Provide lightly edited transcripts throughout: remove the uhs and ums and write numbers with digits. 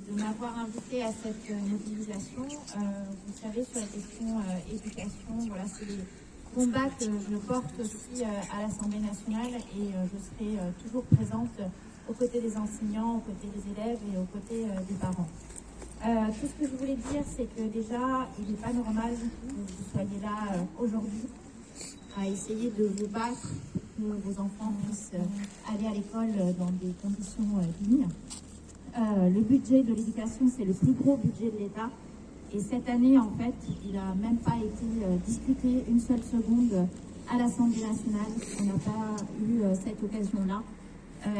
de m'avoir invité à cette mobilisation. Vous savez, sur la question éducation, voilà, c'est des combats que je porte aussi à l'Assemblée nationale et je serai toujours présente aux côtés des enseignants, aux côtés des élèves et aux côtés des parents. Tout ce que je voulais dire, c'est que déjà, il n'est pas normal que vous soyez là aujourd'hui à essayer de vous battre pour que vos enfants puissent aller à l'école dans des conditions dignes. Le budget de l'éducation, c'est le plus gros budget de l'État. Et cette année, en fait, il n'a même pas été discuté une seule seconde à l'Assemblée nationale. On n'a pas eu cette occasion-là.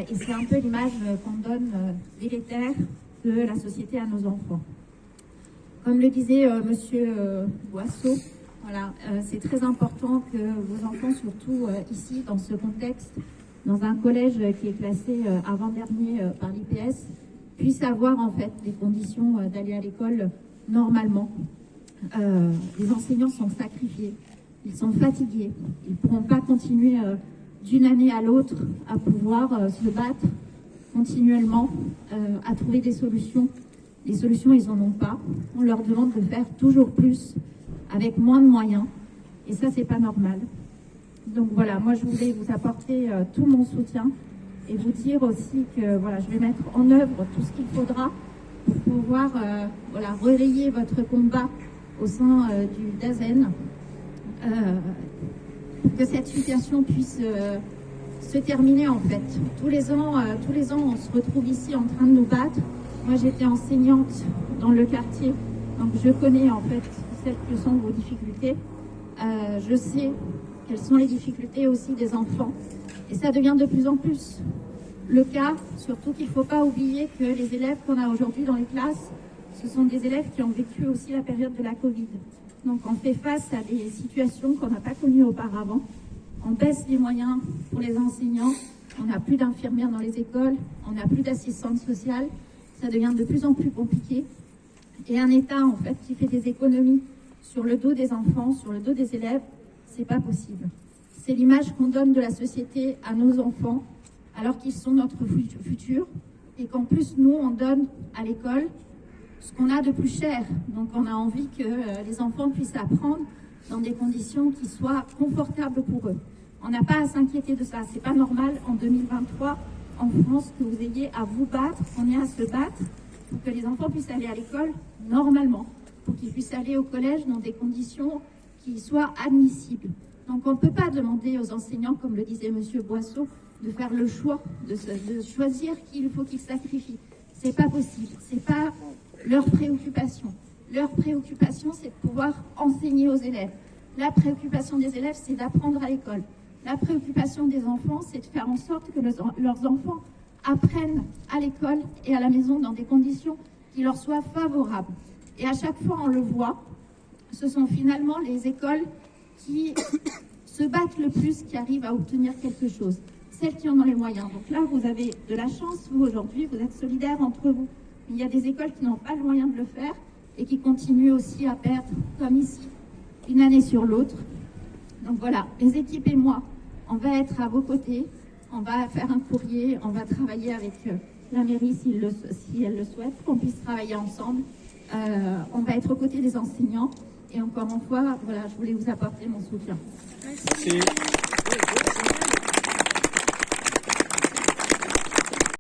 Et c'est un peu l'image qu'on donne délétère de la société à nos enfants. Comme le disait Monsieur Boisseau, voilà, c'est très important que vos enfants, surtout ici, dans ce contexte, dans un collège qui est classé avant-dernier par l'IPS, puissent avoir en fait des conditions d'aller à l'école normalement. Les enseignants sont sacrifiés, ils sont fatigués, ils ne pourront pas continuer d'une année à l'autre à pouvoir se battre continuellement, à trouver des solutions. Les solutions, ils n'en ont pas. On leur demande de faire toujours plus avec moins de moyens. Et ça, c'est pas normal. Donc voilà, moi, je voulais vous apporter tout mon soutien et vous dire aussi que voilà, je vais mettre en œuvre tout ce qu'il faudra pour pouvoir voilà, relayer votre combat au sein du DAZEN, pour que cette situation puisse se terminer en fait. Tous les ans, on se retrouve ici en train de nous battre. Moi, j'étais enseignante dans le quartier, donc je connais en fait celles que sont vos difficultés. Je sais quelles sont les difficultés aussi des enfants. Et ça devient de plus en plus le cas, surtout qu'il ne faut pas oublier que les élèves qu'on a aujourd'hui dans les classes, ce sont des élèves qui ont vécu aussi la période de la Covid. Donc on fait face à des situations qu'on n'a pas connues auparavant. On baisse les moyens pour les enseignants, on n'a plus d'infirmières dans les écoles, on n'a plus d'assistantes sociales, ça devient de plus en plus compliqué. Et un État en fait qui fait des économies sur le dos des enfants, sur le dos des élèves, c'est pas possible. C'est l'image qu'on donne de la société à nos enfants, alors qu'ils sont notre futur, et qu'en plus nous on donne à l'école ce qu'on a de plus cher. Donc on a envie que les enfants puissent apprendre dans des conditions qui soient confortables pour eux. On n'a pas à s'inquiéter de ça. C'est pas normal en 2023 en France que vous ayez à vous battre, qu'on ait à se battre pour que les enfants puissent aller à l'école normalement, pour qu'ils puissent aller au collège dans des conditions qui soient admissibles. Donc on ne peut pas demander aux enseignants, comme le disait Monsieur Boisseau, de faire le choix, de choisir qui il faut qu'ils sacrifient. C'est pas possible. C'est pas leur préoccupation. Leur préoccupation, c'est de pouvoir enseigner aux élèves. La préoccupation des élèves, c'est d'apprendre à l'école. La préoccupation des enfants, c'est de faire en sorte que leurs enfants apprennent à l'école et à la maison dans des conditions qui leur soient favorables. Et à chaque fois, on le voit, ce sont finalement les écoles qui se battent le plus, qui arrivent à obtenir quelque chose. Celles qui en ont les moyens. Donc là, vous avez de la chance, vous, aujourd'hui, vous êtes solidaires entre vous. Il y a des écoles qui n'ont pas le moyen de le faire et qui continuent aussi à perdre, comme ici, une année sur l'autre. Donc voilà, les équipes et moi, on va être à vos côtés, on va faire un courrier, on va travailler avec la mairie si elle le souhaite, qu'on puisse travailler ensemble. On va être aux côtés des enseignants et encore une fois, voilà, je voulais vous apporter mon soutien. Merci.